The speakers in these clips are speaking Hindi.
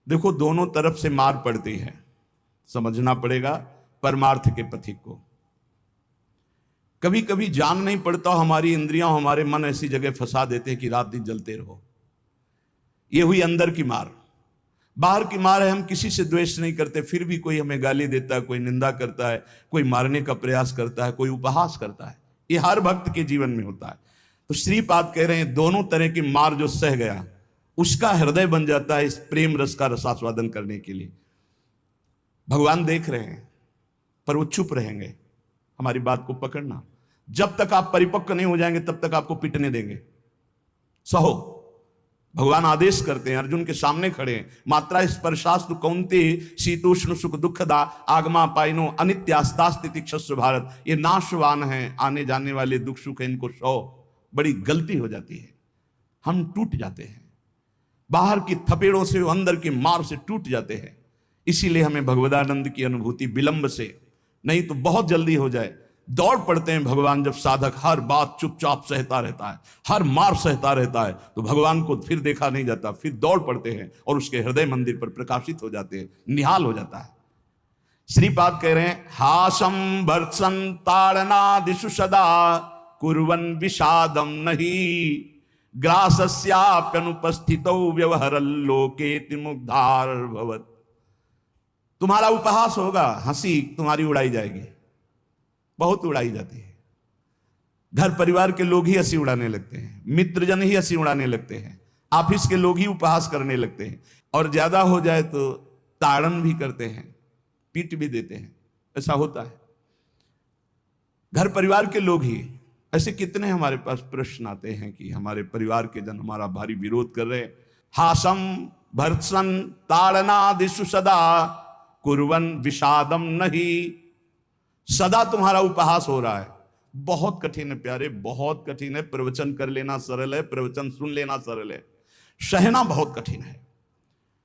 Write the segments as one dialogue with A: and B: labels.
A: देखो, दोनों तरफ से मार पड़ती है, समझना पड़ेगा परमार्थ के पथिक को। कभी कभी जान नहीं पड़ता, हमारी इंद्रियां हमारे मन ऐसी जगह फंसा देते हैं कि रात दिन जलते रहो। ये हुई अंदर की मार। बाहर की मार है, हम किसी से द्वेष नहीं करते, फिर भी कोई हमें गाली देता है, कोई निंदा करता है, कोई मारने का प्रयास करता है, कोई उपहास करता है। ये हर भक्त के जीवन में होता है। तो श्रीपाद कह रहे हैं, दोनों तरह की मार जो सह गया, उसका हृदय बन जाता है इस प्रेम रस का रसास्वादन करने के लिए। भगवान देख रहे हैं, पर वो चुप रहेंगे। हमारी बात को पकड़ना, जब तक आप परिपक्व नहीं हो जाएंगे तब तक आपको पिटने देंगे। सहो। भगवान आदेश करते हैं, अर्जुन के सामने खड़े हैं, मात्रा स्पर्शास्तु कौन्ते शीतोष्ण सुख दुखदा आगमा पाइनो अनित्यास्तास्तितिक्षस्व भारत। ये नाशवान हैं, आने जाने वाले दुख सुख है, इनको सहो। बड़ी गलती हो जाती है, हम टूट जाते हैं, बाहर की थपेड़ों से, अंदर की मार से टूट जाते हैं। इसीलिए हमें भगवदानंद की अनुभूति विलंब से नहीं तो बहुत जल्दी हो जाए। दौड़ पड़ते हैं भगवान जब साधक हर बात चुपचाप सहता रहता है, हर मार सहता रहता है, तो भगवान को फिर देखा नहीं जाता, फिर दौड़ पड़ते हैं और उसके हृदय मंदिर पर प्रकाशित हो जाते हैं, निहाल हो जाता है। श्रीपाद कह रहे हैं, हासम भर्त्सन ताड़नादिषु सदा कुर्वन् विषादम नहीं ग्रासस्याप्यनुपस्थितौ व्यवहरल्लोकेति मुग्धार भवत्। तुम्हारा उपहास होगा, हंसी तुम्हारी उड़ाई जाएगी, बहुत उड़ाई जाती है। घर परिवार के लोग ही हंसी उड़ाने लगते हैं, मित्रजन ही हंसी उड़ाने लगते हैं, ऑफिस के लोग ही उपहास करने लगते हैं, और ज्यादा हो जाए तो ताड़न भी करते हैं, पीट भी देते हैं। ऐसा होता है, घर परिवार के लोग ही। ऐसे कितने हमारे पास प्रश्न आते हैं कि हमारे परिवार के जन हमारा भारी विरोध कर रहे हैं। हासम भर्त्सन ताड़नादिषु सदा कुर्वन् विषादम नहीं। सदा तुम्हारा उपहास हो रहा है। बहुत कठिन है प्यारे, बहुत कठिन है। प्रवचन कर लेना सरल है, प्रवचन सुन लेना सरल है, सहना बहुत कठिन है।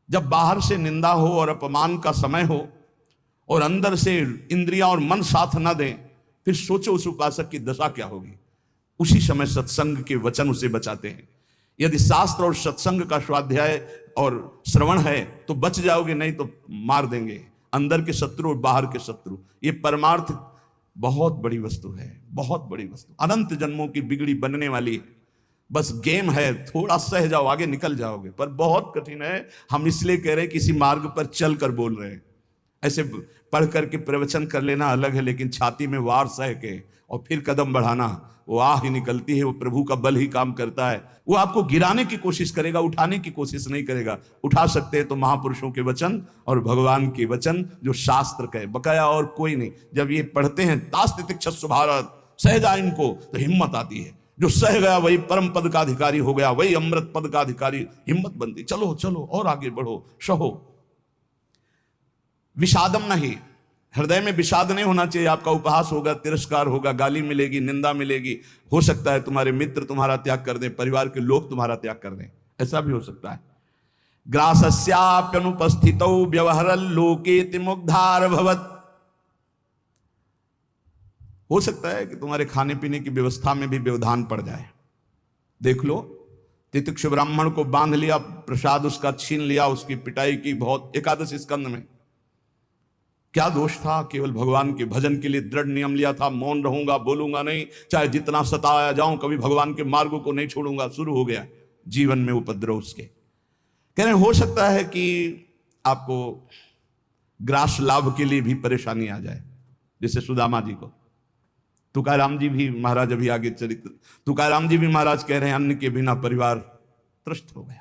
A: जब बाहर से निंदा हो और अपमान का समय हो और अंदर से इंद्रियां और मन साथ ना दें, फिर सोचो उस उपासक की दशा क्या होगी। उसी समय सत्संग के वचन उसे बचाते हैं। यदि शास्त्र और सत्संग का स्वाध्याय और श्रवण है तो बच जाओगे, नहीं तो मार देंगे अंदर के शत्रु और बाहर के शत्रु। ये परमार्थ बहुत बड़ी वस्तु है, बहुत बड़ी वस्तु, अनंत जन्मों की बिगड़ी बनने वाली है। बस गेम है, थोड़ा सह जाओ, आगे निकल जाओगे, पर बहुत कठिन है। हम इसलिए कह रहे हैं किसी मार्ग पर चल कर बोल रहे हैं। ऐसे पढ़ करके प्रवचन कर लेना अलग है, लेकिन छाती में वार सह के और फिर कदम बढ़ाना, वो आह ही निकलती है, वो प्रभु का बल ही काम करता है। वो आपको गिराने की कोशिश करेगा, उठाने की कोशिश नहीं करेगा। उठा सकते हैं तो महापुरुषों के वचन और भगवान के वचन जो शास्त्र कहे, बकाया और कोई नहीं। जब ये पढ़ते हैं तास्तितिक्षस्व भारत, सह जा इनको, तो हिम्मत आती है। जो सह गया वही परम पद का अधिकारी हो गया, वही अमृत पद का अधिकारी। हिम्मत बनती, चलो चलो और आगे बढ़ो, सहो। विषादम नहीं, हृदय में विषाद नहीं होना चाहिए। आपका उपहास होगा, तिरस्कार होगा, गाली मिलेगी, निंदा मिलेगी। हो सकता है तुम्हारे मित्र तुम्हारा त्याग कर दें, परिवार के लोग तुम्हारा त्याग कर दें, ऐसा भी हो सकता है। ग्रासस्याप्यनुपस्थितौ व्यवहरल्लोकेति मुग्धार भवत्। हो सकता है कि तुम्हारे खाने पीने की व्यवस्था में भी व्यवधान पड़ जाए। देख लो, तितिक्ष ब्राह्मण को बांध लिया, प्रसाद उसका छीन लिया, उसकी पिटाई की बहुत। एकादश स्कंद में क्या दोष था? केवल भगवान के भजन के लिए दृढ़ नियम लिया था, मौन रहूंगा, बोलूंगा नहीं, चाहे जितना सताया जाऊं, कभी भगवान के मार्ग को नहीं छोड़ूंगा। शुरू हो गया जीवन में उपद्रव उसके। कह रहे हो सकता है कि आपको ग्रास लाभ के लिए भी परेशानी आ जाए, जैसे सुदामा जी को। तुकाराम जी भी महाराज, अभी आगे चरित्र, तुकाराम जी भी महाराज कह रहे हैं, अन्न के बिना परिवार त्रस्त हो गया।